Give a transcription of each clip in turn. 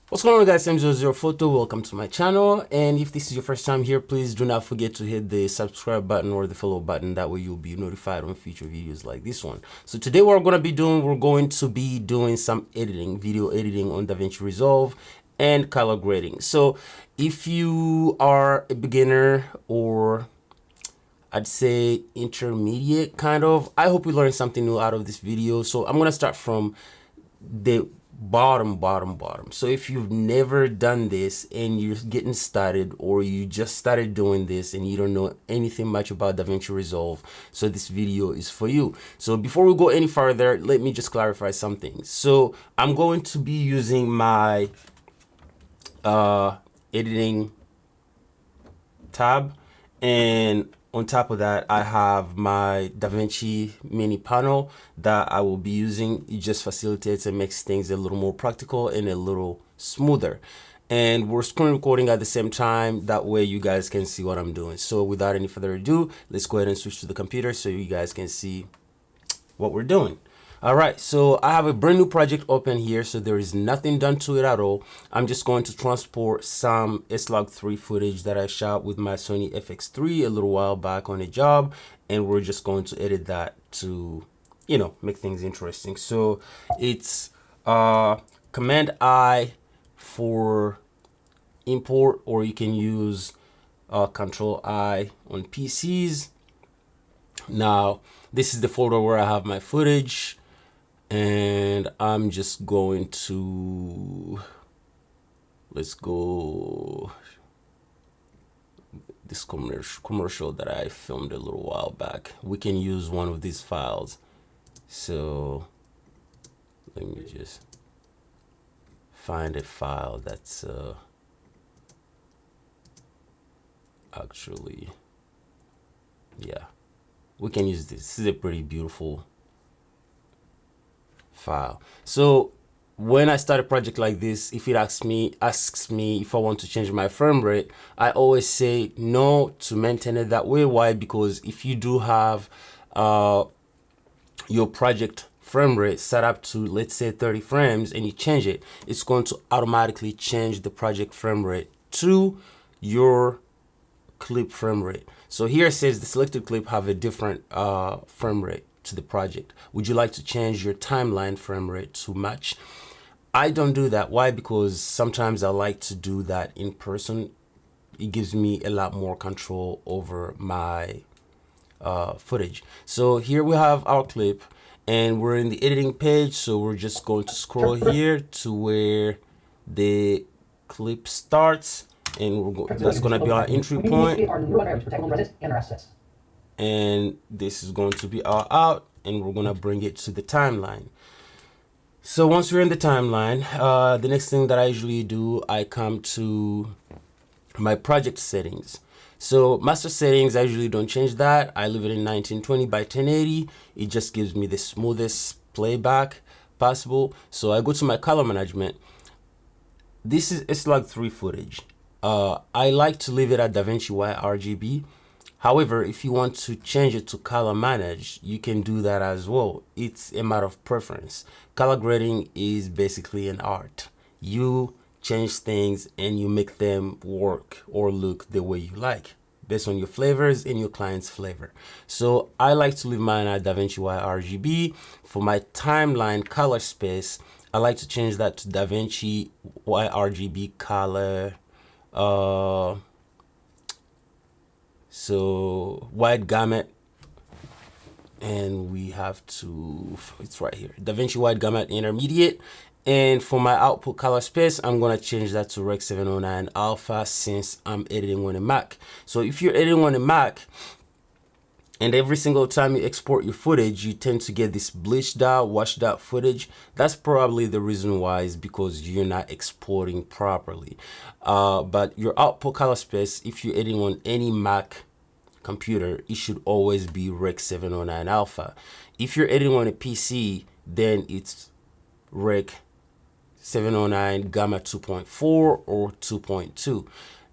What's going on, guys? I'm 00Photo. Welcome to my channel, and if this is your first time here, please do not forget to hit the subscribe button or the follow button. That way you'll be notified on future videos like this one. So today what we're going to be doing some editing, video editing on Davinci Resolve and color grading. So if you are a beginner, or I'd say intermediate kind of, I hope you learned something new out of this video. So I'm gonna start from the bottom. So if you've never done this and you're getting started, or you just started doing this and you don't know anything much about Davinci Resolve, so this video is for you. So before we go any further, let me just clarify something. So I'm going to be using my editing tab, and on top of that I have my DaVinci mini panel that I will be using. It just facilitates and makes things a little more practical and a little smoother, and we're screen recording at the same time. That way you guys can see what I'm doing. So without any further ado, let's go ahead and switch to the computer so you guys can see what we're doing. All right, so I have a brand new project open here, so there is nothing done to it at all. I'm just going to transport some S-Log3 footage that I shot with my Sony FX3 a little while back on a job, and we're just going to edit that to, you know, make things interesting. So it's Command I for import, or you can use Control I on PCs. Now, this is the folder where I have my footage, and I'm just going to, let's go, this commercial that I filmed a little while back. We can use one of these files. So let me just find a file that's actually, yeah, we can use this. This is a pretty beautiful file. So when I start a project like this, if it asks me if I want to change my frame rate, I always say no to maintain it that way. Why? Because if you do have your project frame rate set up to, let's say, 30 frames, and you change it, it's going to automatically change the project frame rate to your clip frame rate. So here it says the selected clip have a different frame rate to the project. Would you like to change your timeline frame rate to match? I don't do that. Why? Because sometimes I like to do that in person. It gives me a lot more control over my footage. So here we have our clip, and we're in the editing page. So we're just going to scroll here to where the clip starts, and that's going to be our entry point, and this is going to be our out, and we're going to bring it to the timeline. So once we're in the timeline, the next thing that I usually do, I come to my project settings. So master settings, I usually don't change that. I leave it in 1920 by 1080. It just gives me the smoothest playback possible. So I go to my color management. This is S-Log3 footage. I like to leave it at Davinci RGB. However, if you want to change it to color manage, you can do that as well. It's a matter of preference. Color grading is basically an art. You change things and you make them work or look the way you like, based on your flavors and your client's flavor. So I like to leave mine at Davinci RGB. For my timeline color space, I like to change that to Davinci RGB color. So wide gamut, and we have to, it's right here, Davinci wide gamut intermediate. And for my output color space, I'm going to change that to Rec 709 alpha, since I'm editing on a Mac. So if you're editing on a Mac, and every single time you export your footage, you tend to get this bleached out, washed out footage, that's probably the reason why, is because you're not exporting properly. But your output color space, if you're editing on any Mac computer, it should always be Rec 709 alpha. If you're editing on a PC, then it's Rec 709 gamma 2.4 or 2.2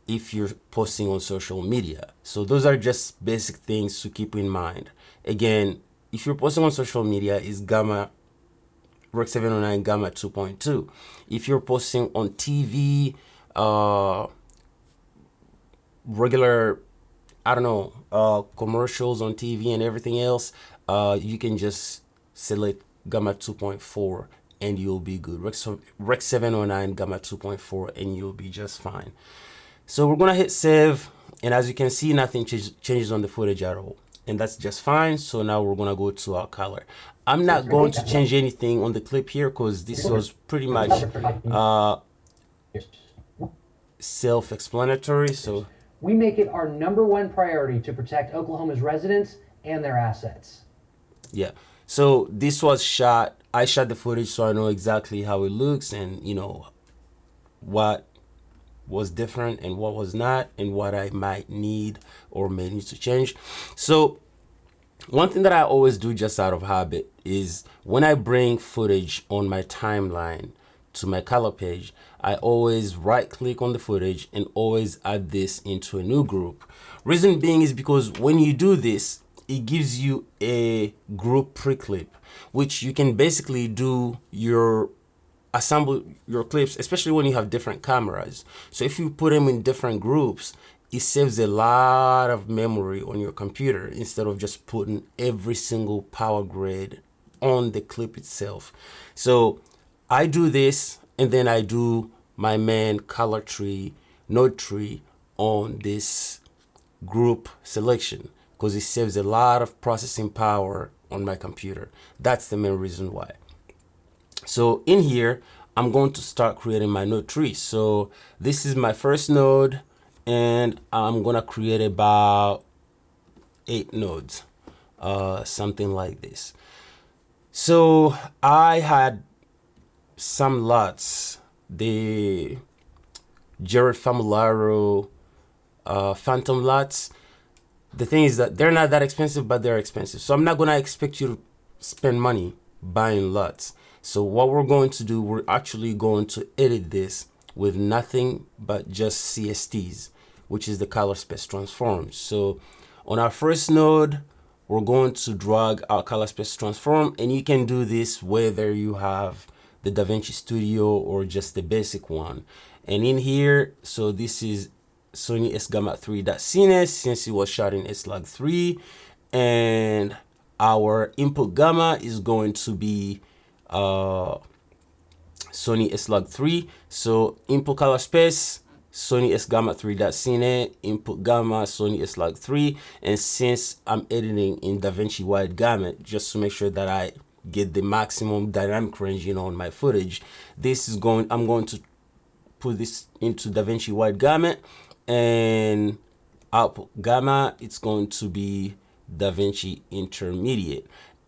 if you're posting on social media. So those are just basic things to keep in mind. Again, if you're posting on social media, is gamma Rec 709 Gamma 2.2. If you're posting on TV, regular, I don't know, commercials on TV and everything else, you can just select Gamma 2.4 and you'll be good. Rec 709 Gamma 2.4 and you'll be just fine. So we're gonna hit save, and as you can see, nothing changes on the footage at all, and that's just fine. So now we're gonna go to our color. I'm not going to change anything on the clip here because this was pretty much self-explanatory. So we make it our #1 priority to protect Oklahoma's residents and their assets. Yeah, so this was shot, I shot the footage so I know exactly how it looks, and you know what was different and what was not, and what I might need or may need to change. So one thing that I always do just out of habit is when I bring footage on my timeline to my color page, I always right click on the footage and always add this into a new group. Reason being is because when you do this, it gives you a group pre-clip, which you can basically do assemble your clips, especially when you have different cameras. So if you put them in different groups, it saves a lot of memory on your computer instead of just putting every single power grid on the clip itself. So I do this, and then I do my main color tree, node tree on this group selection because it saves a lot of processing power on my computer. That's the main reason why. So in here, I'm going to start creating my node tree. So this is my first node, and I'm gonna create about 8 nodes, something like this. So I had some lots, the Jared Famularo Phantom lots. The thing is that they're not that expensive, but they're expensive. So I'm not gonna expect you to spend money buying lots. So what we're going to do, we're actually going to edit this with nothing but just CSTs, which is the color space transform. So on our first node, we're going to drag our color space transform, and you can do this whether you have the Davinci Studio or just the basic one. And in here, so this is Sony S Gamma 3.CNES since it was shot in S-Log3, and our input gamma is going to be Sony S-Log3. So input color space, Sony S Gamma 3.CNET, input gamma, Sony S-Log3. And since I'm editing in Davinci Wide Gamut, just to make sure that I get the maximum dynamic range, on my footage, I'm going to put this into Davinci Wide Gamut, and output gamma, it's going to be Davinci Intermediate.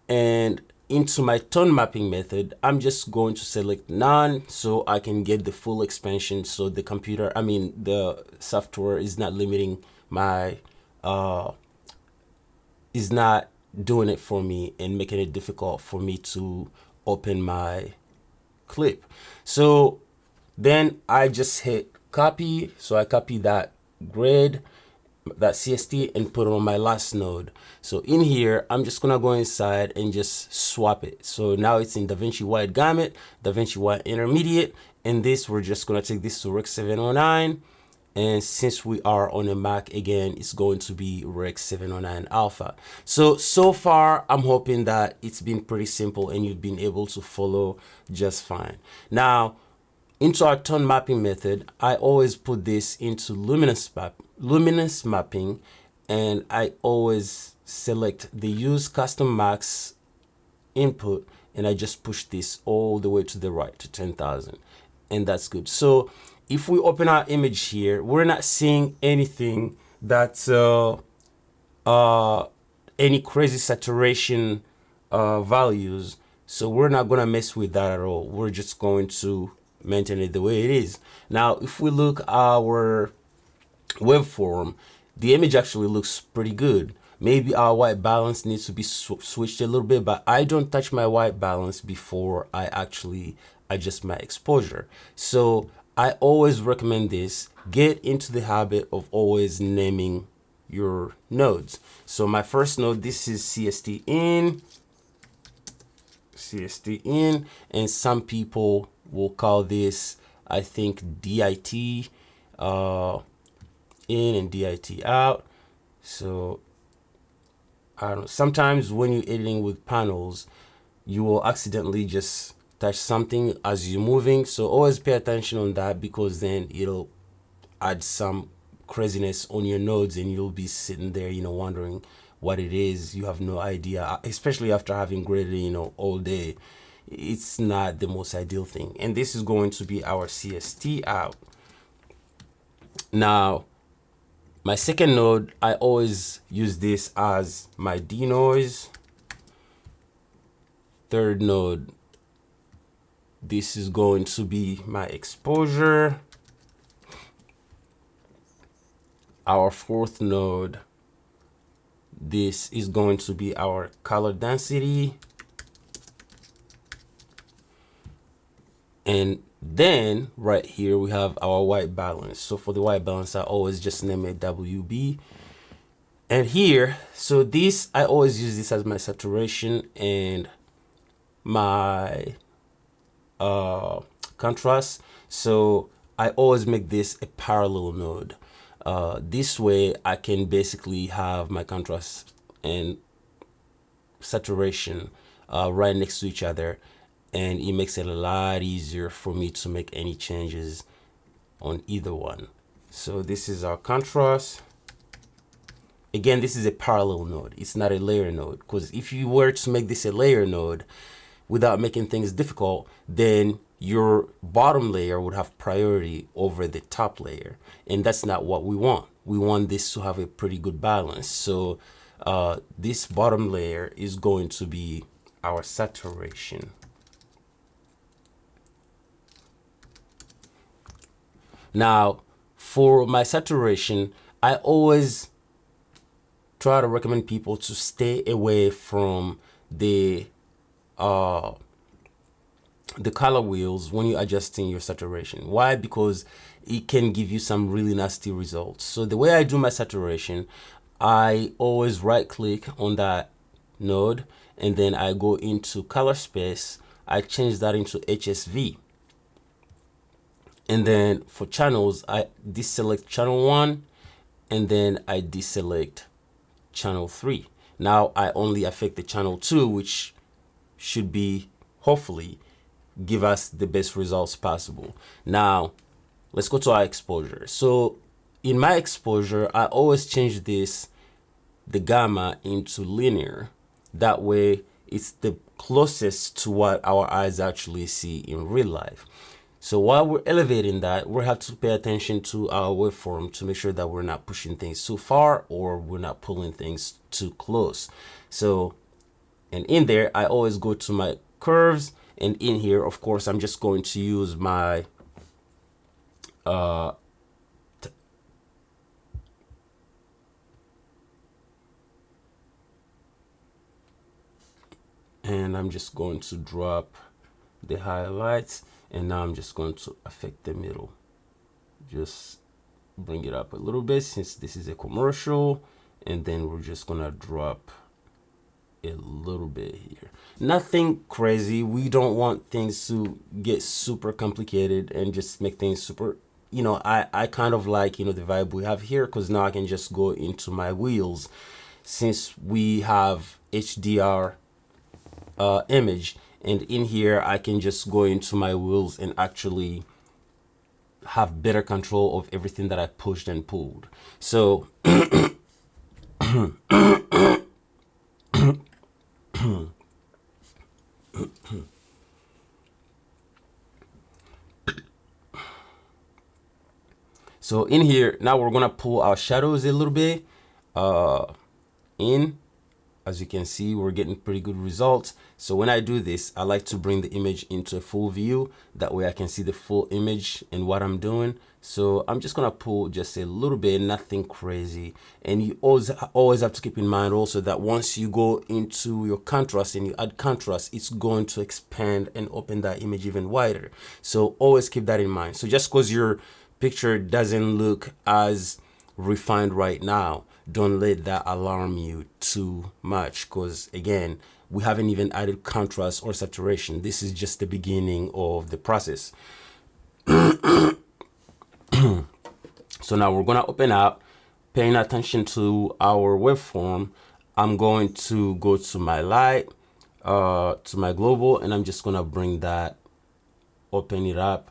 And into my tone mapping method, I'm just going to select none so I can get the full expansion, so the software is not limiting my is not doing it for me and making it difficult for me to open my clip. So then I just hit copy. So I copy that grid, that CST, and put it on my last node. So in here, I'm just gonna go inside and just swap it. So now it's in Davinci Wide Gamut, Davinci Wide Intermediate, and this, we're just gonna take this to Rec 709. And since we are on a Mac, again, it's going to be Rec 709 Alpha. So far, I'm hoping that it's been pretty simple and you've been able to follow just fine. Now, into our tone mapping method, I always put this into luminance mapping, and I always select the use custom max input, and I just push this all the way to the right to 10,000, and that's good. So if we open our image here, we're not seeing anything that's any crazy saturation values, so we're not gonna mess with that at all. We're just going to maintain it the way it is. Now, if we look our waveform, the image actually looks pretty good. Maybe our white balance needs to be switched a little bit, but I don't touch my white balance before I actually adjust my exposure. So I always recommend this. Get into the habit of always naming your nodes. So my first node, this is CST in, CST in, and some people will call this, I think, DIT in and DIT out. So I don't know, sometimes when you're editing with panels, you will accidentally just touch something as you're moving. So always pay attention on that, because then it'll add some craziness on your nodes and you'll be sitting there, wondering what it is. You have no idea, especially after having graded, all day. It's not the most ideal thing. And this is going to be our CST out. Now, my second node, I always use this as my denoise. Third node, this is going to be my exposure. Our fourth node, this is going to be our color density. And then right here we have our white balance. So for the white balance, I always just name it WB. And here, so this, I always use this as my saturation and my contrast. So I always make this a parallel node. This way I can basically have my contrast and saturation right next to each other, and it makes it a lot easier for me to make any changes on either one. So this is our contrast. Again, this is a parallel node. It's not a layer node, because if you were to make this a layer node without making things difficult, then your bottom layer would have priority over the top layer. And that's not what we want. We want this to have a pretty good balance. So this bottom layer is going to be our saturation. Now, for my saturation, I always try to recommend people to stay away from the color wheels when you're adjusting your saturation. Why? Because it can give you some really nasty results. So the way I do my saturation, I always right click on that node, and then I go into color space. I change that into HSV. And then for channels, I deselect channel 1, and then I deselect channel 3. Now I only affect the channel 2, which should be, hopefully, give us the best results possible. Now let's go to our exposure. So in my exposure, I always change the gamma into linear. That way it's the closest to what our eyes actually see in real life. So while we're elevating that, we have to pay attention to our waveform to make sure that we're not pushing things too far or we're not pulling things too close. So, and in there, I always go to my curves, and in here, of course, I'm just going to use my and I'm just going to drop the highlights, and now I'm just going to affect the middle. Just bring it up a little bit since this is a commercial, and then we're just gonna drop a little bit here. Nothing crazy. We don't want things to get super complicated and just make things super, I kind of like, the vibe we have here, because now I can just go into my wheels. Since we have HDR image, and in here I can just go into my wheels and actually have better control of everything that I pushed and pulled. So so in here now we're gonna pull our shadows a little bit in. As you can see, we're getting pretty good results. So when I do this, I like to bring the image into a full view. That way I can see the full image and what I'm doing. So I'm just gonna pull just a little bit, nothing crazy. And you always have to keep in mind also that once you go into your contrast and you add contrast, it's going to expand and open that image even wider. So always keep that in mind. So just because your picture doesn't look as refined right now don't let that alarm you too much, because again, we haven't even added contrast or saturation. This is just the beginning of the process. So now we're gonna open up, paying attention to our waveform. I'm going to go to my light, to my global, and I'm just gonna bring that, open it up.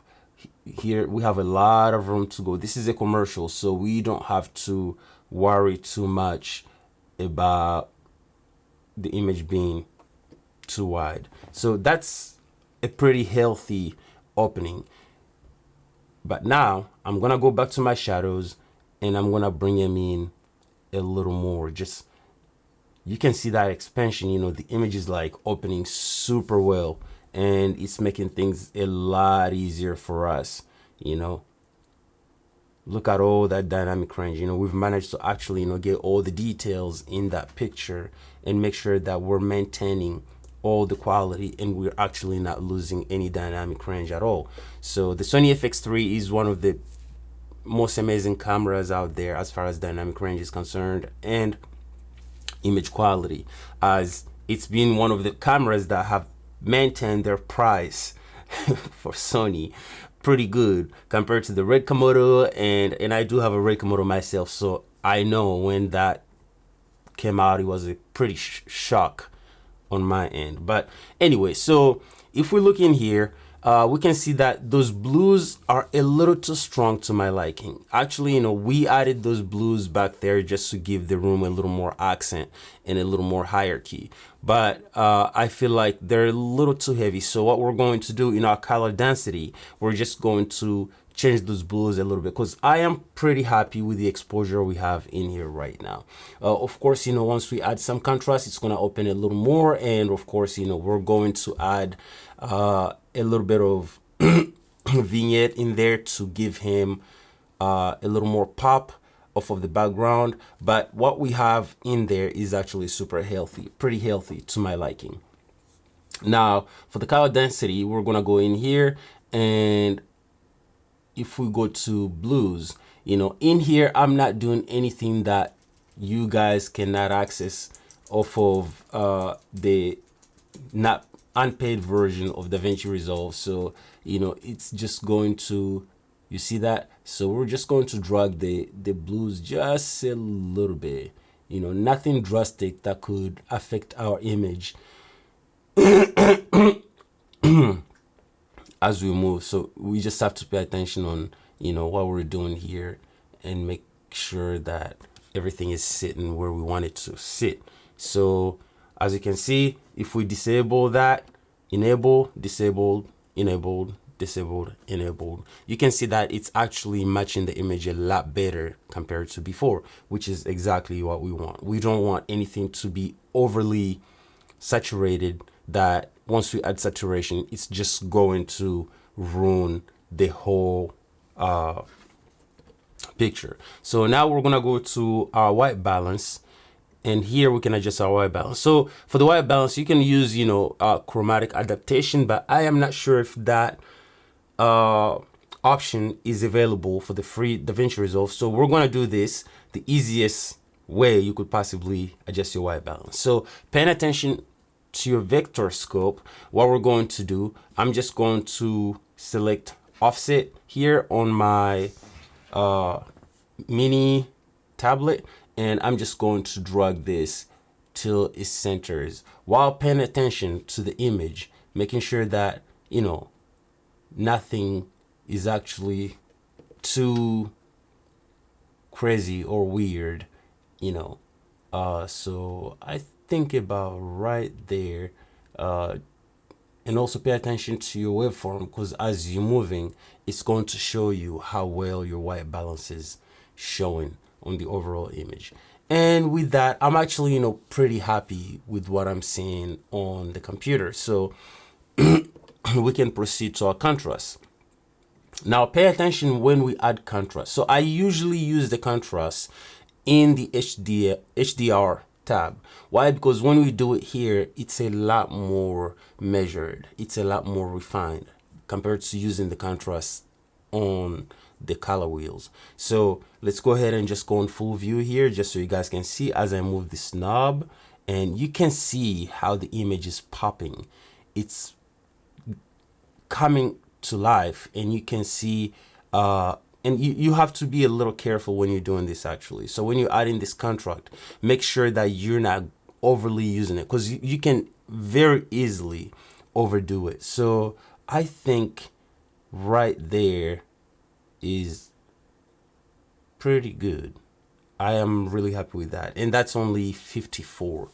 Here we have a lot of room to go. This is a commercial, so we don't have to worry too much about the image being too wide. So that's a pretty healthy opening. But now I'm gonna go back to my shadows and I'm gonna bring them in a little more. Just, you can see that expansion, the image is like opening super well, and it's making things a lot easier for us. Look at all that dynamic range. We've managed to actually, get all the details in that picture and make sure that we're maintaining all the quality and we're actually not losing any dynamic range at all. So the Sony FX3 is one of the most amazing cameras out there as far as dynamic range is concerned and image quality, as it's been one of the cameras that have maintained their price for Sony pretty good compared to the Red Komodo, and I do have a Red Komodo myself, so I know when that came out it was a pretty shock on my end. But anyway, so if we look in here, we can see that those blues are a little too strong to my liking. Actually, we added those blues back there just to give the room a little more accent and a little more hierarchy. But I feel like they're a little too heavy. So what we're going to do in our color density, we're just going to change those blues a little bit, because I am pretty happy with the exposure we have in here right now. Of course, once we add some contrast, it's going to open a little more, and of course, we're going to add a little bit of vignette in there to give him a little more pop off of the background. But what we have in there is actually super healthy, pretty healthy to my liking. Now for the color density, we're gonna go in here, and if we go to blues, in here, I'm not doing anything that you guys cannot access off of the not unpaid version of Davinci Resolve. So, it's just going to, you see that? So we're just going to drag the blues just a little bit, nothing drastic that could affect our image as we move. So we just have to pay attention on what we're doing here and make sure that everything is sitting where we want it to sit. So as you can see, if we disable that, enable, disabled, enabled, disabled, enabled, you can see that it's actually matching the image a lot better compared to before, which is exactly what we want. We don't want anything to be overly saturated, that once we add saturation, it's just going to ruin the whole picture. So now we're gonna go to our white balance, and here we can adjust our white balance. So for the white balance, you can use chromatic adaptation, but I am not sure if that option is available for the free Davinci Resolve. So we're gonna do this the easiest way you could possibly adjust your white balance. So paying attention to your vector scope, what we're going to do, I'm just going to select offset here on my mini tablet, and I'm just going to drag this till it centers while paying attention to the image, making sure that nothing is actually too crazy or weird. So I think about right there, and also pay attention to your waveform, because as you're moving, it's going to show you how well your white balance is showing on the overall image. And with that, I'm actually pretty happy with what I'm seeing on the computer. So we can proceed to our contrast. Now pay attention when we add contrast. So I usually use the contrast in the HDR tab. Why? Because when we do it here, it's a lot more measured. It's a lot more refined compared to using the contrast on the color wheels. So let's go ahead and just go in full view here, just so you guys can see as I move this knob, and you can see how the image is popping. It's coming to life, and you can see and you have to be a little careful when you're doing this actually. So when you're adding this contract, make sure that you're not overly using it, because you can very easily overdo it. So I think right there is pretty good. I am really happy with that. And that's only 54,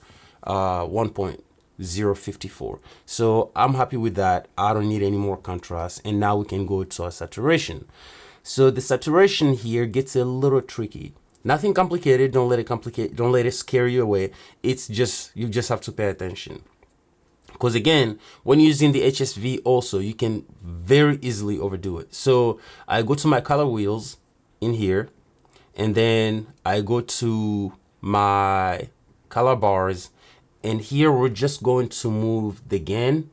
1.054. So I'm happy with that. I don't need any more contrast. And now we can go to our saturation. So the saturation here gets a little tricky. Nothing complicated. Don't let it complicate. Don't let it scare you away. It's just, you just have to pay attention. Because again, when using the HSV also, you can very easily overdo it. So I go to my color wheels in here, and then I go to my color bars, and here we're just going to move the gain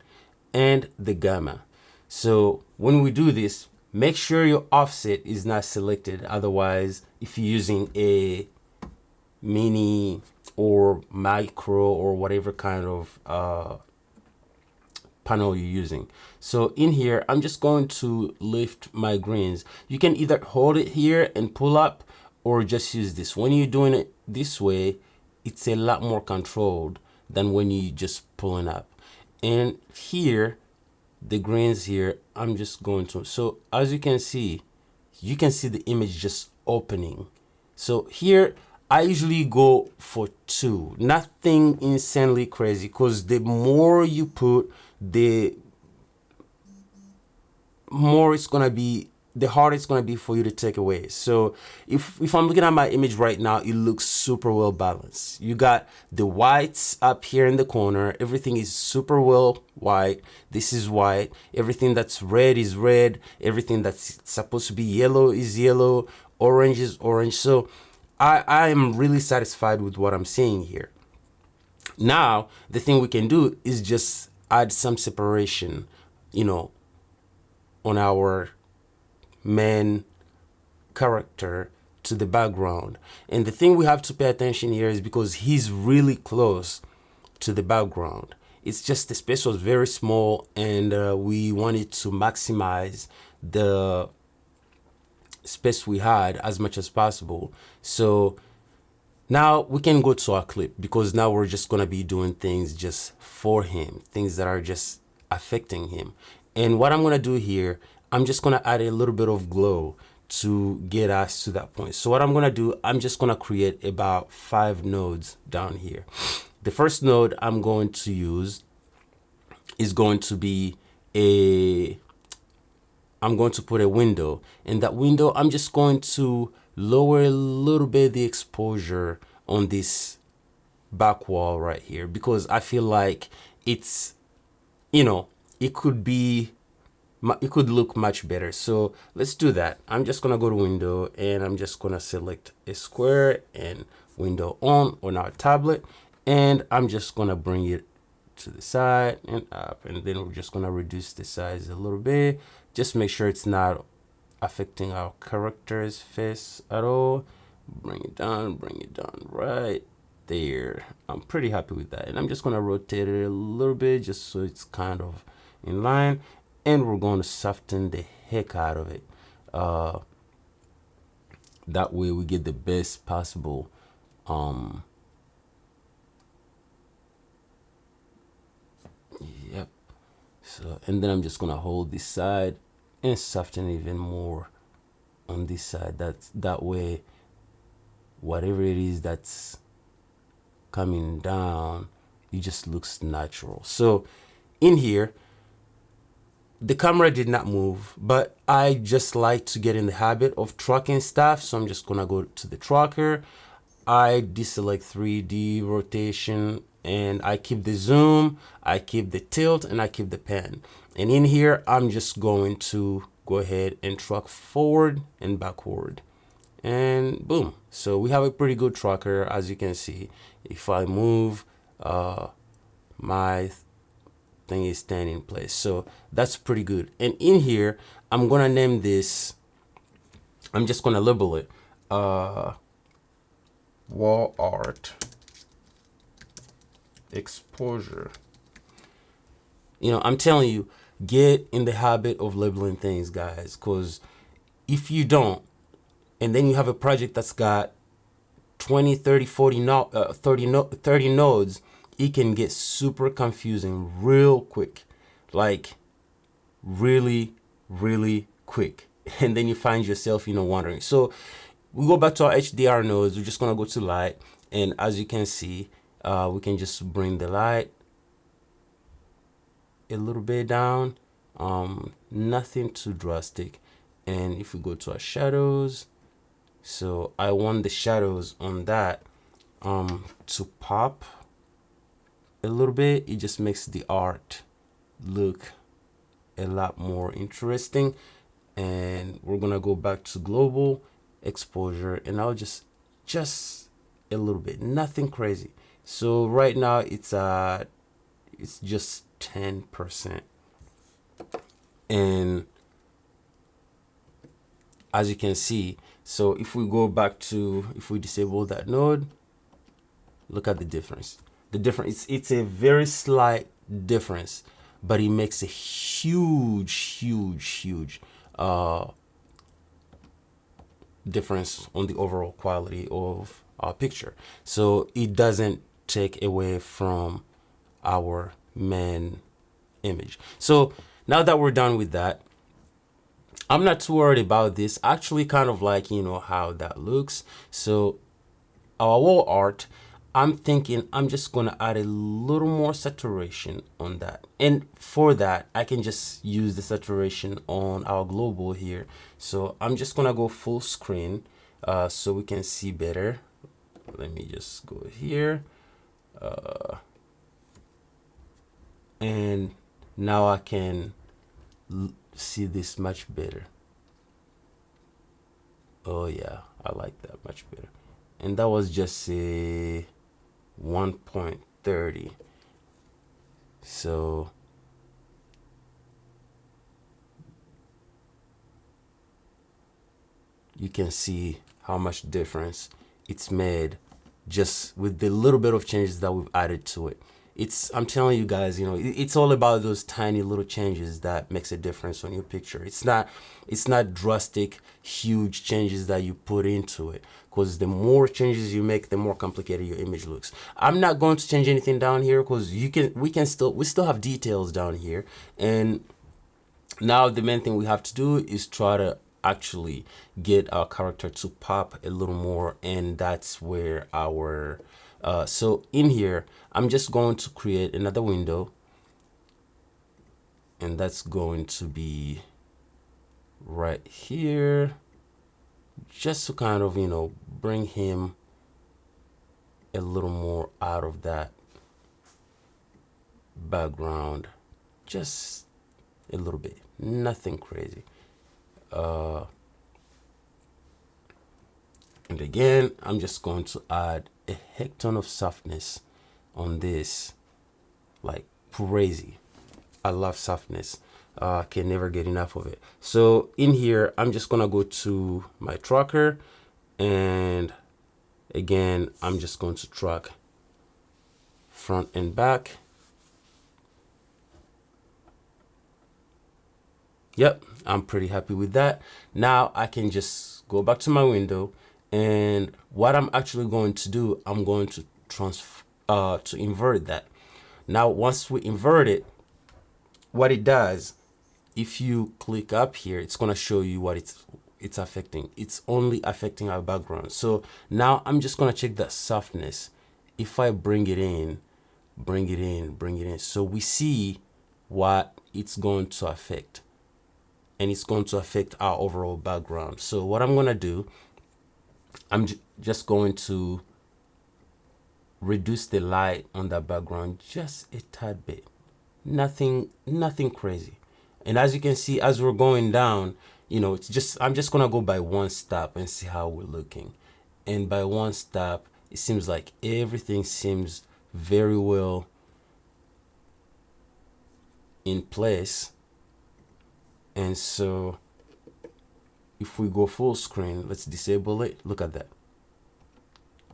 and the gamma. So when we do this, make sure your offset is not selected. Otherwise, if you're using a mini or micro or whatever kind of panel you're using. So in here, I'm just going to lift my greens. You can either hold it here and pull up, or just use this. When you're doing it this way, it's a lot more controlled than when you just pulling up. And here, the greens here, I'm just going to, so as you can see the image just opening. So here, I usually go for 2, nothing insanely crazy, because the more you put, the more it's gonna be, the harder it's gonna be for you to take away. So if I'm looking at my image right now, it looks super well balanced. You got the whites up here in the corner. Everything is super well white. This is white. Everything that's red is red. Everything that's supposed to be yellow is yellow. Orange is orange. So I am really satisfied with what I'm seeing here. Now, the thing we can do is just add some separation, you know, on our main character to the background. And the thing we have to pay attention here is because he's really close to the background. It's just the space was very small, and we wanted to maximize the space we had as much as possible. So now we can go to our clip, because now we're just gonna be doing things just for him, things that are just affecting him. And what I'm gonna do here, I'm just gonna add a little bit of glow to get us to that point. So what I'm gonna do, I'm just gonna create about 5 nodes down here. The first node I'm going to use is going to be I'm going to put a window. In that window, I'm just going to lower a little bit the exposure on this back wall right here, because I feel like it's, you know, it could look much better. So let's do that. I'm just gonna go to window, and I'm just gonna select a square and window on our tablet, and I'm just gonna bring it to the side and up, and then we're just gonna reduce the size a little bit. Just make sure it's not affecting our character's face at all. Bring it down right there. I'm pretty happy with that, and I'm just gonna rotate it a little bit just so it's kind of in line, and we're going to soften the heck out of it. That way we get the best possible yep. So, and then I'm just gonna hold this side and soften even more on this side. That way, whatever it is that's coming down, it just looks natural. So in here, the camera did not move, but I just like to get in the habit of tracking stuff. So I'm just gonna go to the tracker. I deselect 3D rotation, and I keep the zoom, I keep the tilt, and I keep the pan. And in here, I'm just going to go ahead and track forward and backward, and boom. So we have a pretty good tracker, as you can see. If I move my everything is staying in place. So that's pretty good. And in here, I'm gonna name this, I'm just gonna label it wall art exposure. I'm telling you, get in the habit of labeling things, guys, because if you don't, and then you have a project that's got 20, 30, 40, 30 nodes, it can get super confusing real quick. Like, really, really quick. And then you find yourself, wondering. So we go back to our HDR nodes. We're just going to go to light. And as you can see, we can just bring the light a little bit down. Nothing too drastic. And if we go to our shadows, so I want the shadows on that to pop a little bit. It just makes the art look a lot more interesting. And we're gonna go back to global exposure, and I'll just a little bit, nothing crazy. So right now it's just 10%. And as you can see, so if we go back to, if we disable that node, look at the difference. The difference, it's a very slight difference, but it makes a huge difference on the overall quality of our picture. So it doesn't take away from our main image. So now that we're done with that, I'm not too worried about this. Actually, kind of like, how that looks. So our wall art, I'm thinking I'm just going to add a little more saturation on that. And for that, I can just use the saturation on our global here. So I'm just going to go full screen so we can see better. Let me just go here. And now I can see this much better. Oh yeah, I like that much better. And that was just a 1.30. So you can see how much difference it's made just with the little bit of changes that we've added to it. I'm telling you guys, it's all about those tiny little changes that makes a difference on your picture. It's not drastic, huge changes that you put into it, because the more changes you make, the more complicated your image looks. I'm not going to change anything down here because we still have details down here. And now the main thing we have to do is try to actually get our character to pop a little more, and that's where our so in here I'm just going to create another window, and that's going to be right here, just to kind of bring him a little more out of that background, just a little bit, nothing crazy. And again, I'm just going to add a heck ton of softness on this, like crazy. I love softness. Can never get enough of it. So in here, I'm just gonna go to my tracker, and again, I'm just going to track front and back. Yep, I'm pretty happy with that. Now I can just go back to my window, and what I'm actually going to do, I'm going to to invert that. Now, once we invert it, what it does, if you click up here, it's going to show you what it's affecting. It's only affecting our background. So now I'm just going to check that softness. If I bring it in, so we see what it's going to affect, and it's going to affect our overall background. So what I'm going to do, I'm just going to reduce the light on that background just a tad bit. Nothing crazy. And as you can see, as we're going down, it's just, I'm just gonna go by one step and see how we're looking. And by one step, it seems like everything seems very well in place. And so if we go full screen, let's disable it. Look at that.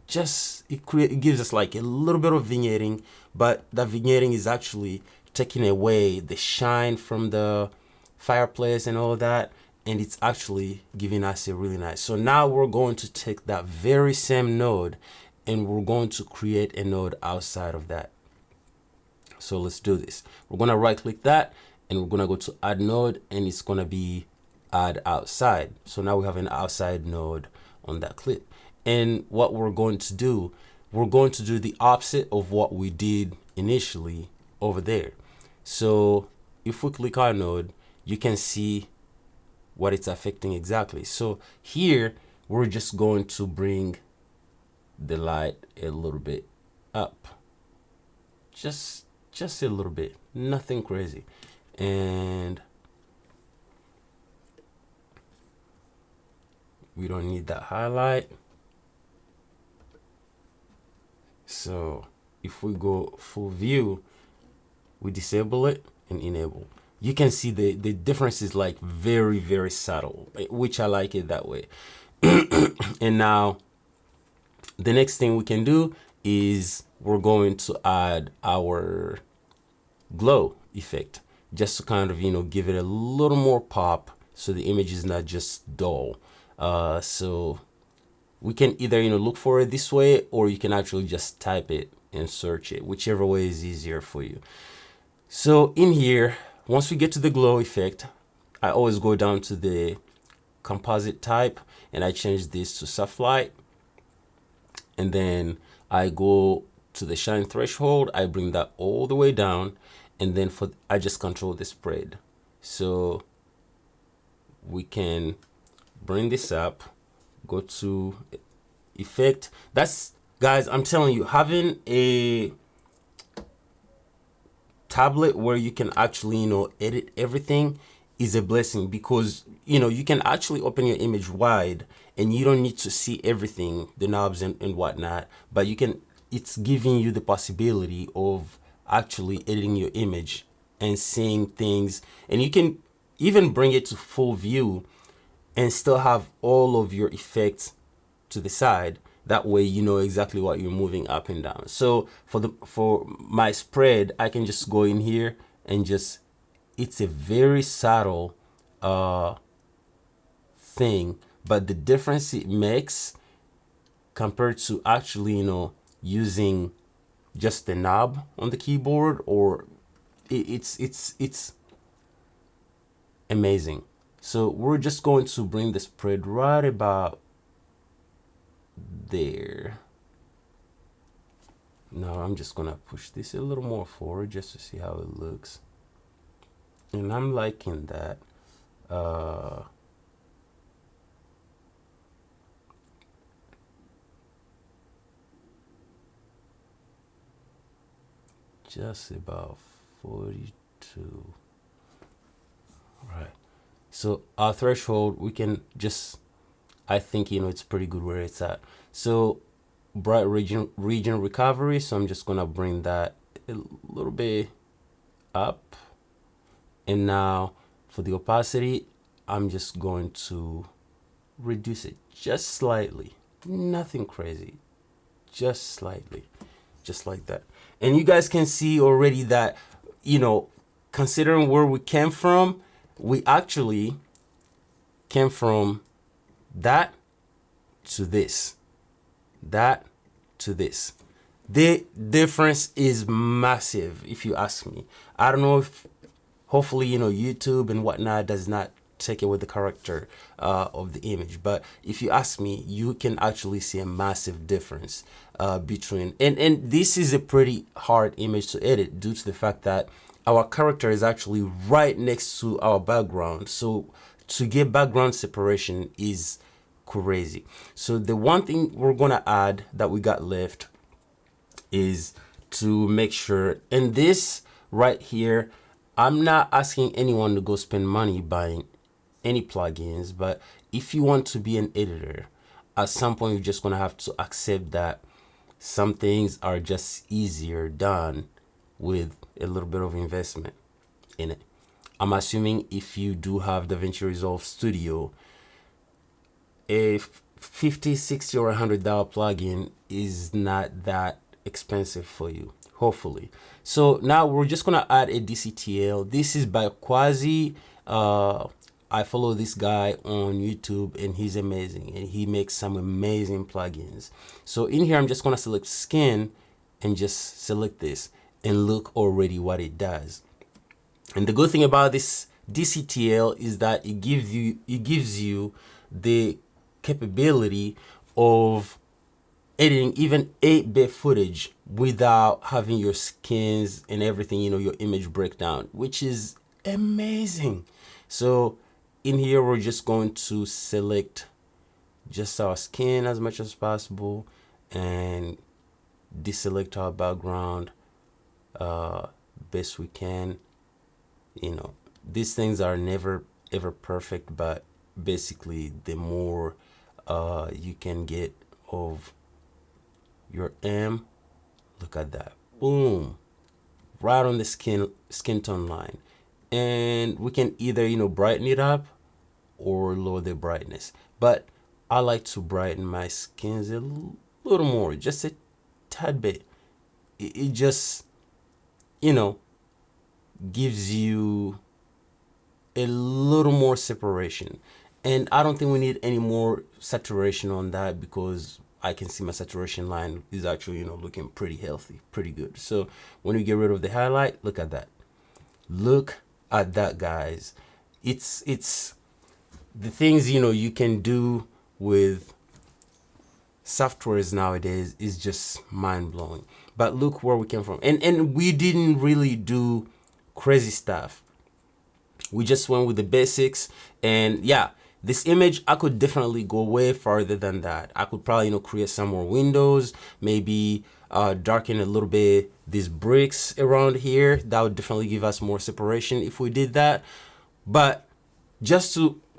Just it gives us like a little bit of vignetting, but that vignetting is actually taking away the shine from the fireplace and all that, and it's actually giving us a really nice. So now we're going to take that very same node and we're going to create a node outside of that. So let's do this. We're going to right click that and we're going to go to add node, and it's going to be add outside. So now we have an outside node on that clip. And what we're going to do, we're going to do the opposite of what we did initially over there. So if we click our node, you can see what it's affecting exactly. So here we're just going to bring the light a little bit up, just a little bit, nothing crazy. And we don't need that highlight. So if we go full view, we disable it and enable, you can see the difference is like very, very subtle, which I like it that way. And now the next thing we can do is we're going to add our glow effect, just to kind of, you know, give it a little more pop so the image is not just dull. So we can either, you know, look for it this way, or you can actually just type it and search it, whichever way is easier for you. So in here, once we get to the glow effect, I always go down to the composite type and I change this to soft light, and then I go to the shine threshold, I bring that all the way down, and then I just control the spread. So we can bring this up, go to effect. That's, guys, I'm telling you, having a tablet where you can actually, you know, edit everything is a blessing, because, you know, you can actually open your image wide and you don't need to see everything, the knobs and whatnot, but you can, it's giving you the possibility of actually editing your image and seeing things, and you can even bring it to full view and still have all of your effects to the side. That way you know exactly what you're moving up and down. So for my spread, I can just go in here and just, it's a very subtle thing, but the difference it makes compared to actually, you know, using just the knob on the keyboard, or it's amazing. So we're just going to bring the spread right about there. Now I'm just gonna push this a little more forward just to see how it looks, and I'm liking that. Just about 42. Right. So our threshold, we can just, I think, you know, it's pretty good where it's at. So bright region recovery, so I'm just gonna bring that a little bit up, and now for the opacity, I'm just going to reduce it just slightly, nothing crazy, just slightly, just like that. And you guys can see already that, you know, considering where we came from, we actually came from that to this, that to this. The difference is massive, if you ask me. I don't know if, hopefully, you know, YouTube and whatnot does not take away the character of the image, but if you ask me, you can actually see a massive difference between, and this is a pretty hard image to edit due to the fact that our character is actually right next to our background. So to get background separation is crazy. So the one thing we're gonna add that we got left is to make sure, and this right here, I'm not asking anyone to go spend money buying any plugins, but if you want to be an editor, at some point you're just gonna have to accept that some things are just easier done with a little bit of investment. in it. I'm assuming if you do have Davinci Resolve Studio, a 50, 60, or $100 plugin is not that expensive for you, hopefully. So now we're just gonna add a DCTL. This is by Quasi. I follow this guy on YouTube and he's amazing and he makes some amazing plugins. So in here, I'm just gonna select skin and just select this and look already what it does. And the good thing about this DCTL is that it gives you the capability of editing even 8-bit footage without having your skins and everything, your image breakdown, which is amazing. So in here, we're just going to select just our skin as much as possible and deselect our background best we can. These things are never ever perfect, but basically the more you can get of your M, look at that, boom, right on the skin tone line. And we can either brighten it up or lower the brightness, but I like to brighten my skins a little more, just a tad bit. It just gives you a little more separation. And I don't think we need any more saturation on that, because I can see my saturation line is actually looking pretty healthy, pretty good. So when we get rid of the highlight, look at that. Look at that, guys. It's the things you can do with softwares nowadays is just mind-blowing. But look where we came from, and we didn't really do crazy stuff. We just went with the basics. And yeah, this image, I could definitely go way farther than that. I could probably create some more windows, maybe darken a little bit these bricks around here. That would definitely give us more separation if we did that. But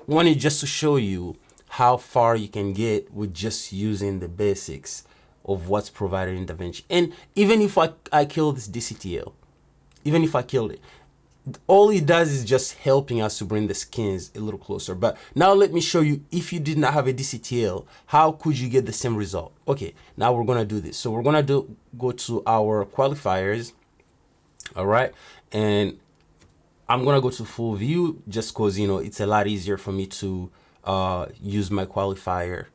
wanted just to show you how far you can get with just using the basics of what's provided in DaVinci. And even if I kill this DCTL, even if I killed it, all it does is just helping us to bring the skins a little closer. But now let me show you, if you did not have a DCTL, how could you get the same result? Okay, now we're gonna do this. So we're gonna go to our qualifiers, all right, and I'm gonna go to full view just because it's a lot easier for me to use my qualifier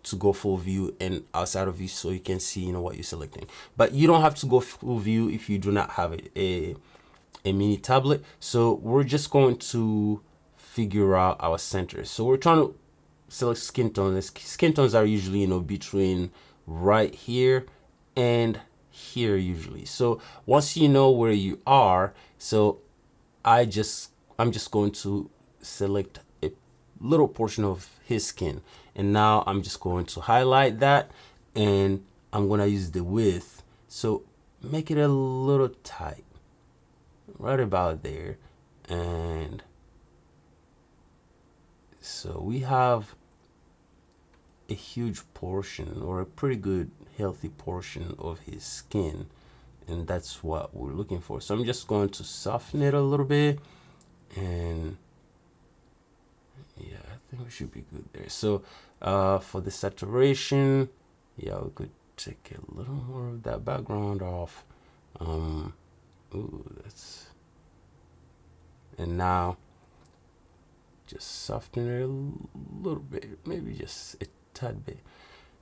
to go full view and outside of view, so you can see what you're selecting. But you don't have to go full view if you do not have a mini tablet. So we're just going to figure out our center. So we're trying to select skin tones. Skin tones are usually between right here and here usually. So once you know where you are, so I'm just going to select a little portion of his skin, and now I'm just going to highlight that, and I'm going to use the width, so make it a little tight, right about there. And so we have a huge portion, or a pretty good healthy portion of his skin, and that's what we're looking for. So I'm just going to soften it a little bit, and yeah, I think we should be good there. So for the saturation, yeah, we could take a little more of that background off. And now just soften it a little bit, maybe just a tad bit.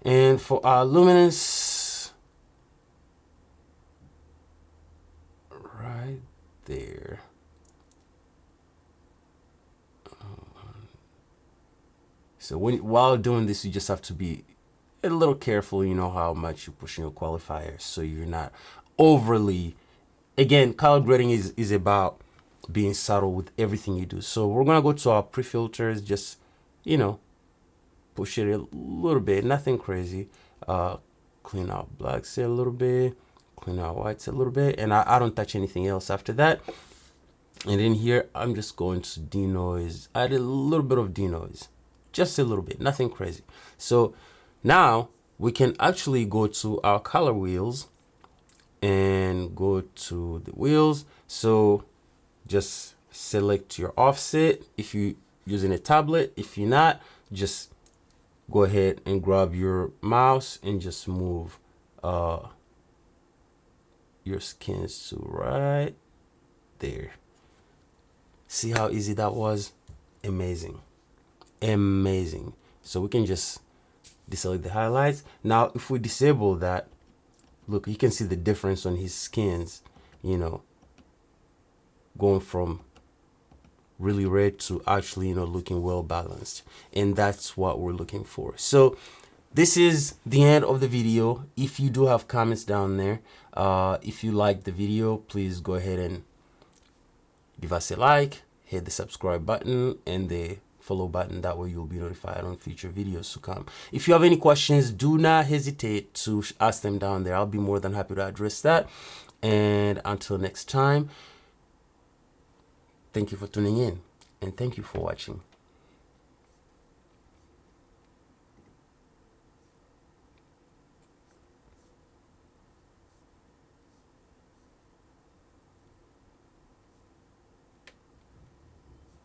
And for our luminance, right there. So while doing this, you just have to be a little careful, how much you push in your qualifiers, so you're not overly. Again, color grading is about being subtle with everything you do. So we're gonna go to our pre-filters, just push it a little bit, nothing crazy. Clean out blacks a little bit, clean out whites a little bit, and I don't touch anything else after that. And in here, I'm just going to denoise, add a little bit of denoise, just a little bit, nothing crazy. So now we can actually go to our color wheels and go to the wheels. So just select your offset if you're using a tablet. If you're not, just go ahead and grab your mouse and just move your skins to right there. See how easy that was? Amazing. Amazing. So we can just deselect the highlights. Now if we disable that, look, you can see the difference on his skins, you know, going from really red to actually, you know, looking well balanced. And that's what we're looking for. So this is the end of the video. If you do have comments down there, if you like the video, please go ahead and give us a like, hit the subscribe button and the follow button. That way you'll be notified on future videos to come. If you have any questions, do not hesitate to ask them down there. I'll be more than happy to address that. And until next time, thank you for tuning in and thank you for watching.